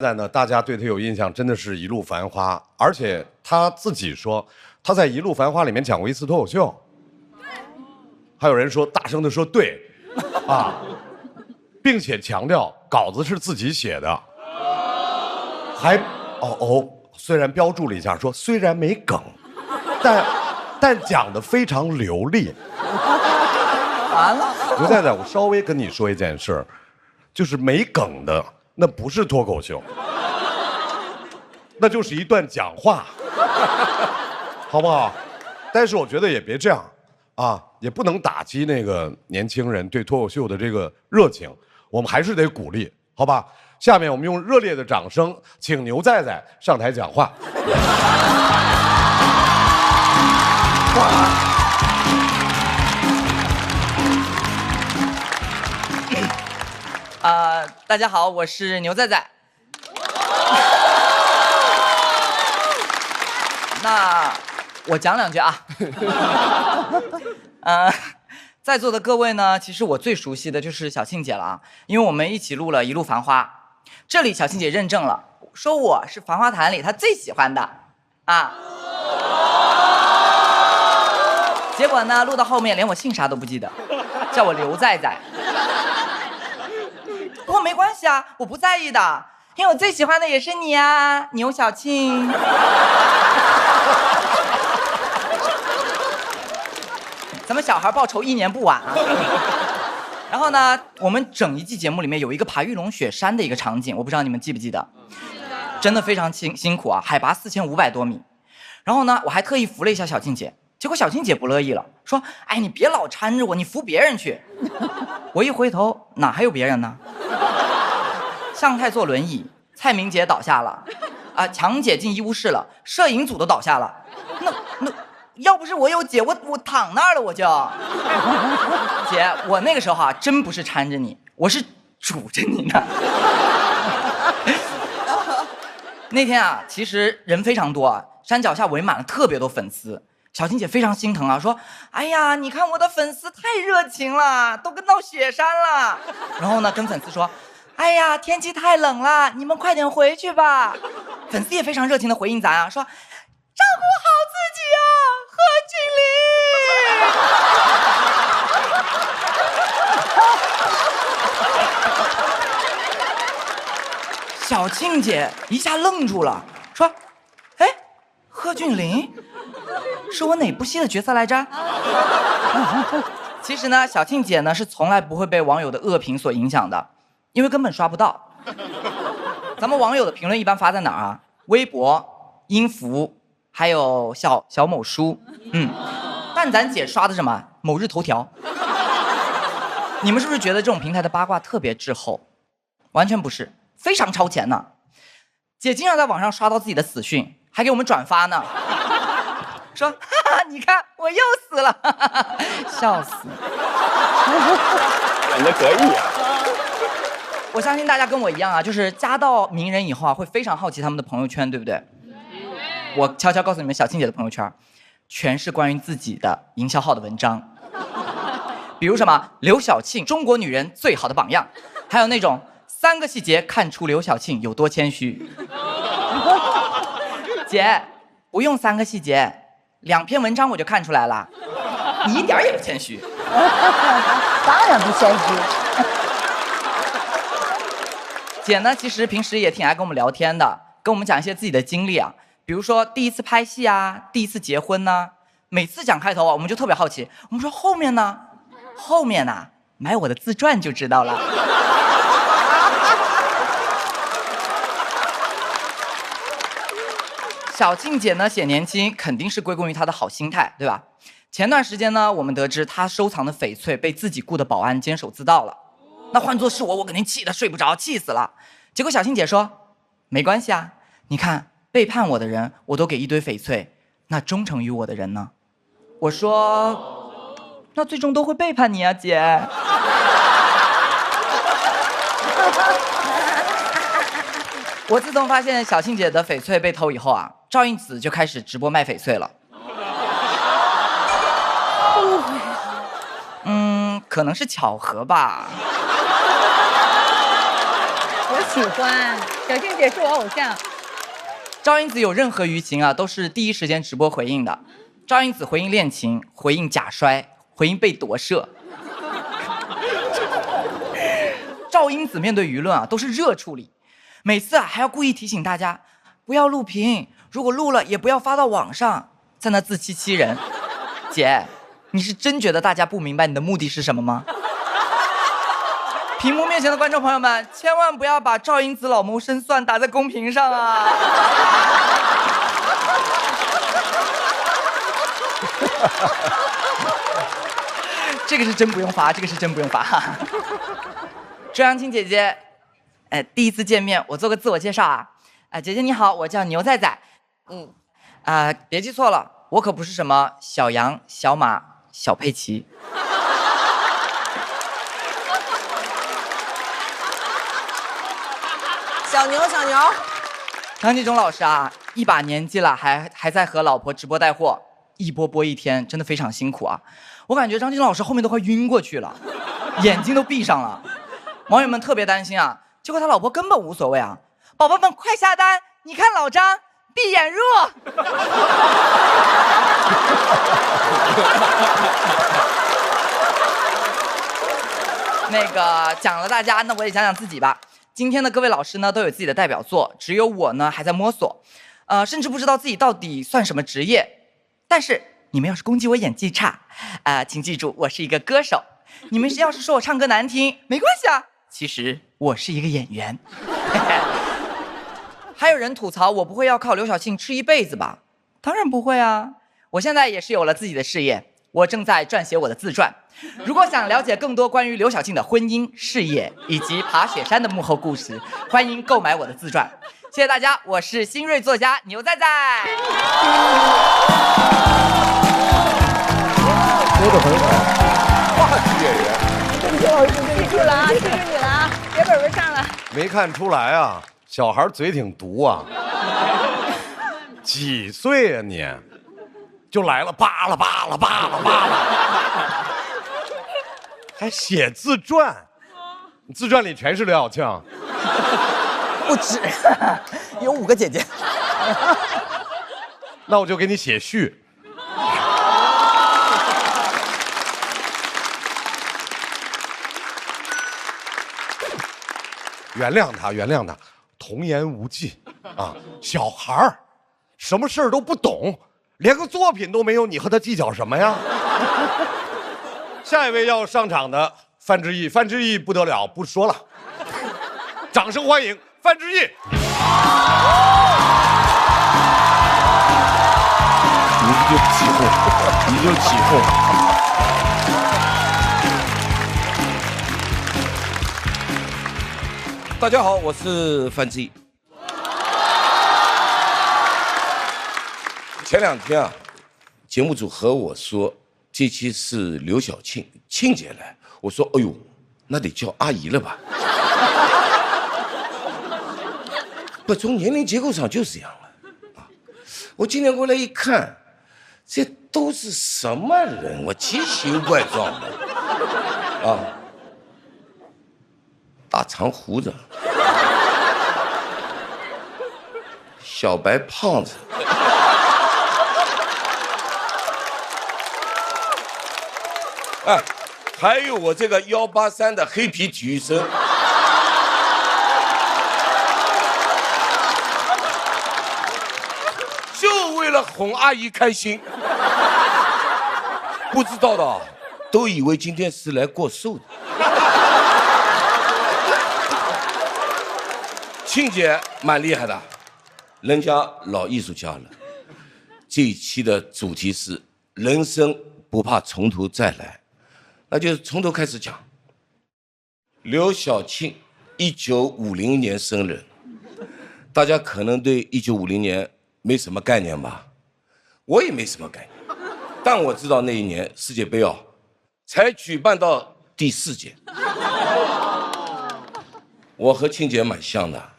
现在呢，大家对他有印象，真的是一路繁花，而且他自己说他在一路繁花里面讲过一次脱口秀，还有人说大声的说对，啊，并且强调稿子是自己写的，还虽然标注了一下说虽然没梗，但讲的非常流利。完了，刘太太，我稍微跟你说一件事，就是没梗的。那不是脱口秀，那就是一段讲话，好不好？但是我觉得也别这样啊，也不能打击那个年轻人对脱口秀的这个热情，我们还是得鼓励，好吧？下面我们用热烈的掌声，请牛仔仔上台讲话。大家好，我是牛仔仔。那我讲两句啊。在座的各位呢，其实我最熟悉的就是小庆姐了啊，因为我们一起录了一路繁花。这里小庆姐认证了，说我是繁花坛里她最喜欢的啊。结果呢，录到后面连我姓啥都不记得，叫我刘仔仔。不过没关系啊，我不在意的，因为我最喜欢的也是你啊，牛小庆。咱们小孩报仇1年不晚啊。然后呢，我们整一季节目里面有一个爬玉龙雪山的一个场景，我不知道你们记不记得，真的非常辛苦啊，海拔4500多米。然后呢，我还特意扶了一下小庆姐，结果小庆姐不乐意了，说：“哎，你别老搀着我，你扶别人去。”我一回头，哪还有别人呢？向太坐轮椅，蔡明姐倒下了，强姐进医务室了，摄影组都倒下了。那要不是我有姐，我躺那儿了，我就。姐，我那个时候啊，真不是搀着你，我是拄着你呢。那天啊，其实人非常多啊，山脚下围满了特别多粉丝。小庆姐非常心疼啊，说：“哎呀，你看我的粉丝太热情了，都跟到雪山了。”然后呢，跟粉丝说：“哎呀，天气太冷了，你们快点回去吧。”粉丝也非常热情的回应咱啊，说：“照顾好自己啊，贺峻霖。”小庆姐一下愣住了，说：“哎，贺峻霖？是我哪部戏的角色来着？”其实呢，小庆姐呢是从来不会被网友的恶评所影响的，因为根本刷不到。咱们网友的评论一般发在哪儿啊？微博、音符，还有小某书。但咱姐刷的什么？某日头条。你们是不是觉得这种平台的八卦特别滞后？完全不是，非常超前呢。姐经常在网上刷到自己的死讯，还给我们转发呢。说：“哈哈，你看我又死了。”笑死。感觉可以啊。我相信大家跟我一样啊，就是加到名人以后啊，会非常好奇他们的朋友圈，对不对？我悄悄告诉你们，小庆姐的朋友圈全是关于自己的营销号的文章，比如什么刘晓庆中国女人最好的榜样，还有那种3个细节看出刘晓庆有多谦虚。姐，不用3个细节，2篇文章我就看出来了，你一点也不谦虚。当然不谦虚。姐呢，其实平时也挺爱跟我们聊天的，跟我们讲一些自己的经历啊，比如说第一次拍戏啊，第一次结婚呢。每次讲开头啊，我们就特别好奇，我们说后面呢？后面呢，买我的自传就知道了。小庆姐呢，显年轻肯定是归功于她的好心态，对吧？前段时间呢，我们得知她收藏的翡翠被自己雇的保安监守自盗了。那换作是我肯定气得睡不着，气死了。结果小庆姐说：“没关系啊，你看背叛我的人，我都给一堆翡翠，那忠诚于我的人呢？”我说：“那最终都会背叛你啊，姐。”我自从发现小庆姐的翡翠被偷以后啊，赵应子就开始直播卖翡翠了。可能是巧合吧。我喜欢，小庆姐是我偶像。赵英子有任何舆情啊，都是第一时间直播回应的。赵英子回应恋情，回应假摔，回应被夺舍。赵英子面对舆论啊，都是热处理，每次啊还要故意提醒大家不要录屏，如果录了也不要发到网上，在那自欺欺人。姐，你是真觉得大家不明白你的目的是什么吗？屏幕面前的观众朋友们，千万不要把赵英子老谋深算打在公屏上啊！这个是真不用罚，这个是真不用罚。周扬青姐姐，第一次见面，我做个自我介绍啊。姐姐你好，我叫牛仔仔。别记错了，我可不是什么小羊、小马、小佩奇。小牛，张纪中老师啊，一把年纪了，还在和老婆直播带货，一播一天，真的非常辛苦啊。我感觉张纪中老师后面都快晕过去了，眼睛都闭上了。网友们特别担心啊，结果他老婆根本无所谓啊。宝宝们快下单，你看老张闭眼入。那个讲了大家，那我也讲讲自己吧。今天的各位老师呢都有自己的代表作，只有我呢还在摸索，甚至不知道自己到底算什么职业。但是你们要是攻击我演技差，请记住我是一个歌手。你们要是说我唱歌难听，没关系啊，其实我是一个演员。还有人吐槽我不会要靠刘晓庆吃一辈子吧？当然不会啊，我现在也是有了自己的事业，我正在撰写我的自传。如果想了解更多关于刘晓庆的婚姻、事业以及爬雪山的幕后故事，欢迎购买我的自传。谢谢大家，我是新锐作家牛仔仔。说得很好，话剧演员。记住了啊，记住你了啊，写本本上了。没看出来啊，小孩嘴挺毒啊。几岁啊你？就来了，扒拉，还写自传，你自传里全是刘晓庆。不止，有5个姐姐。那我就给你写序。原谅他，童言无忌啊，小孩儿，什么事儿都不懂，连个作品都没有，你和他计较什么呀？下一位要上场的范志毅，范志毅不得了，不说了，掌声欢迎范志毅。你就起哄。大家好，我是范志毅。前2天啊，节目组和我说这期是刘晓庆庆姐来，我说哎呦，那得叫阿姨了吧？不，从年龄结构上就是这样了啊。我今天过来一看，这都是什么人？我奇形怪状的啊。大长胡子，小白胖子，还有我这个183的黑皮体育生，就为了哄阿姨开心。不知道的都以为今天是来过寿的。庆姐蛮厉害的，人家老艺术家了。这一期的主题是人生不怕从头再来，那就是从头开始讲。刘晓庆1950年生人，大家可能对1950年没什么概念吧，我也没什么概念，但我知道那一年世界杯才举办到第4届。我和庆姐蛮像的。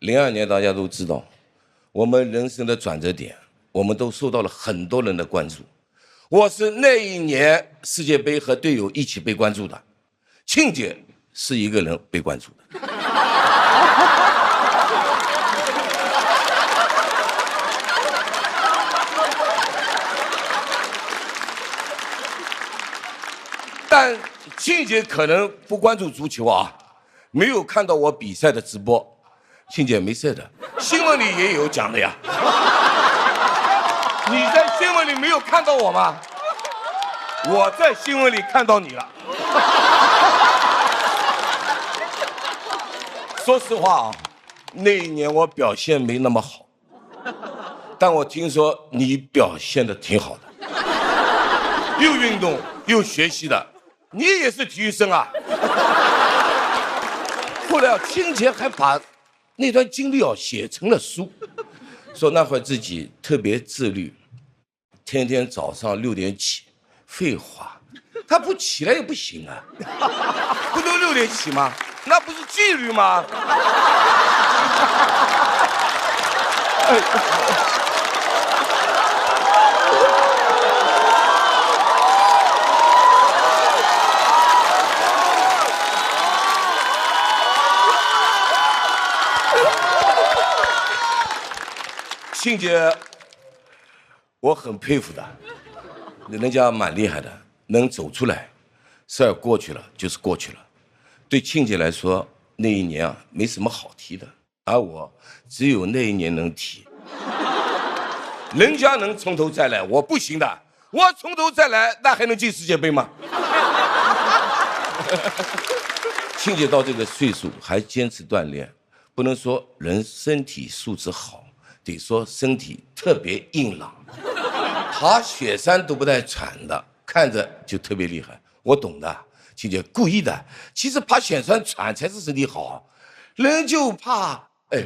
02年大家都知道，我们人生的转折点，我们都受到了很多人的关注。我是那一年世界杯和队友一起被关注的，庆姐是一个人被关注的。但庆姐可能不关注足球啊，没有看到我比赛的直播。庆姐没事的，新闻里也有讲的呀。你在新闻里没有看到我吗？我在新闻里看到你了。说实话啊，那一年我表现没那么好，但我听说你表现的挺好的，又运动又学习的，你也是体育生啊。后来庆姐还把那段经历写成了书，说那会儿自己特别自律，天天早上6点起。废话，他不起来也不行啊，不都6点起吗？那不是纪律吗？庆姐，我很佩服的，人家蛮厉害的，能走出来，事儿过去了就是过去了。对庆姐来说，那一年啊没什么好提的，而我只有那一年能提。人家能从头再来，我不行的，我从头再来，那还能进世界杯吗？庆姐到这个岁数还坚持锻炼，不能说人身体素质好，得说身体特别硬朗。爬雪山都不带喘的，看着就特别厉害。我懂的，庆姐故意的。其实爬雪山喘才是身体好，人就怕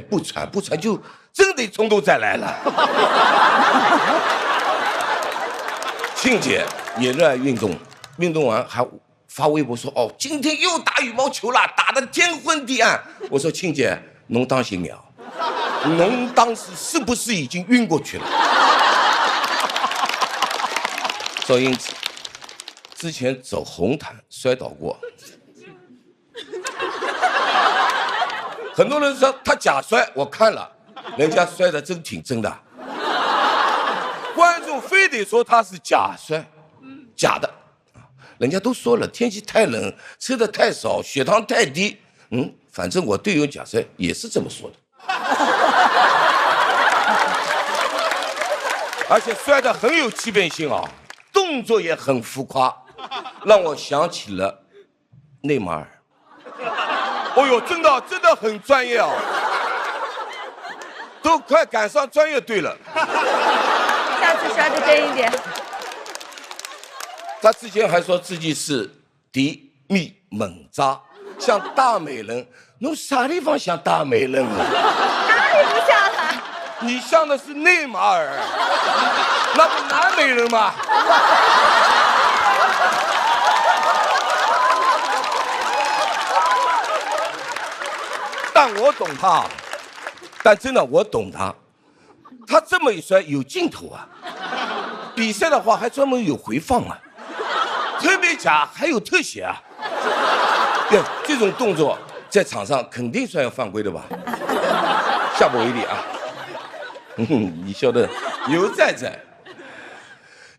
不喘就真得从头再来了。庆姐也热爱运动，运动完还发微博说今天又打羽毛球了，打得天昏地暗。我说庆姐，侬当心了，侬当时是不是已经晕过去了？赵英子之前走红毯摔倒过，很多人说他假摔，我看了，人家摔得真挺真的。观众非得说他是假摔，假的，人家都说了，天气太冷，吃的太少，血糖太低。反正我队友假摔也是这么说的。而且摔得很有欺骗性啊。动作也很浮夸，让我想起了内马尔。哦呦，真的很专业啊，都快赶上专业队了。下次摔得真一点。他之前还说自己是迪密猛扎，像大美人。侬啥地方像大美人啊？哪里不像啊？你像的是内马尔，那不南美人吗？但我懂他，但真的我懂他，他这么一摔有镜头啊，比赛的话还专门有回放啊，特别假还有特写啊。对，这种动作在场上肯定算要犯规的吧？下不为例啊。你笑得牛仔仔，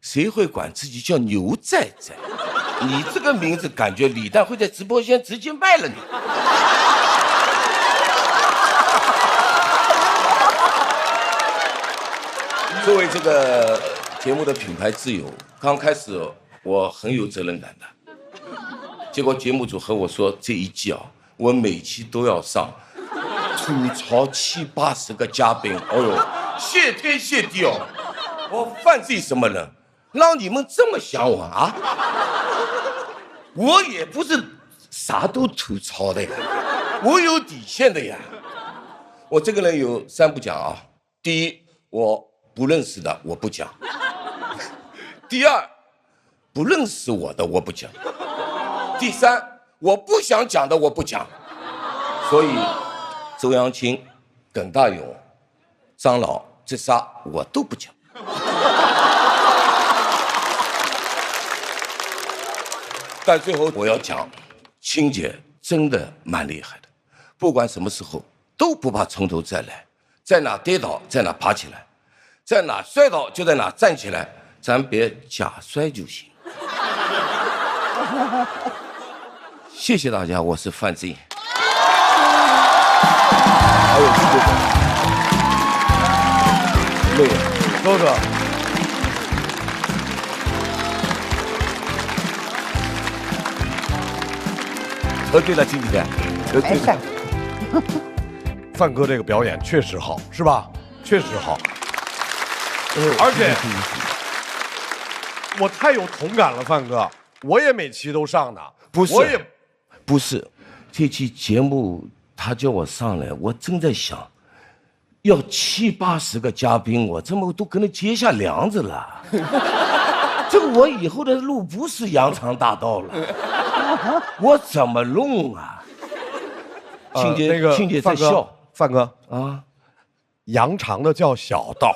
谁会管自己叫牛仔仔？你这个名字感觉李诞会在直播间直接卖了你。作为这个节目的品牌自由，刚开始我很有责任感的，结果节目组和我说这一季我每期都要上，吐槽70、80个嘉宾，哎呦，谢天谢地哦！我犯罪什么人，让你们这么想我啊？我也不是啥都吐槽的呀，我有底线的呀。我这个人有3不讲啊，第一，我不认识的我不讲；第二，不认识我的我不讲；第三，我不想讲的我不讲。所以，周扬青、耿大勇、张老这仨我都不讲。但最后我要讲，青姐真的蛮厉害的，不管什么时候都不怕从头再来，在哪跌倒在哪爬起来，在哪摔倒就在哪站起来，咱别假摔就行。谢谢大家，我是范进。还有这个累了。哥哥，喝对了，今天喝对没事了。范哥这个表演确实好，是吧？确实好，而且我太有同感了，范哥，我也每期都上的，不是我也不是，这期节目他叫我上来，我正在想，要70、80个嘉宾，我这么都跟他结下梁子了。这个我以后的路不是羊肠大道了，我怎么弄啊？庆姐，那个庆姐在范哥笑范哥，啊。羊肠的叫小道，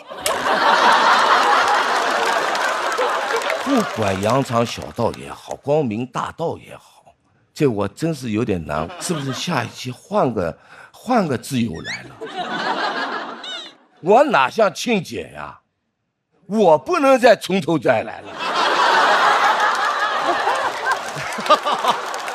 不管羊肠小道也好，光明大道也好，这我真是有点难，是不是下一期换个自由来了？我哪像庆姐呀？我不能再从头再来了。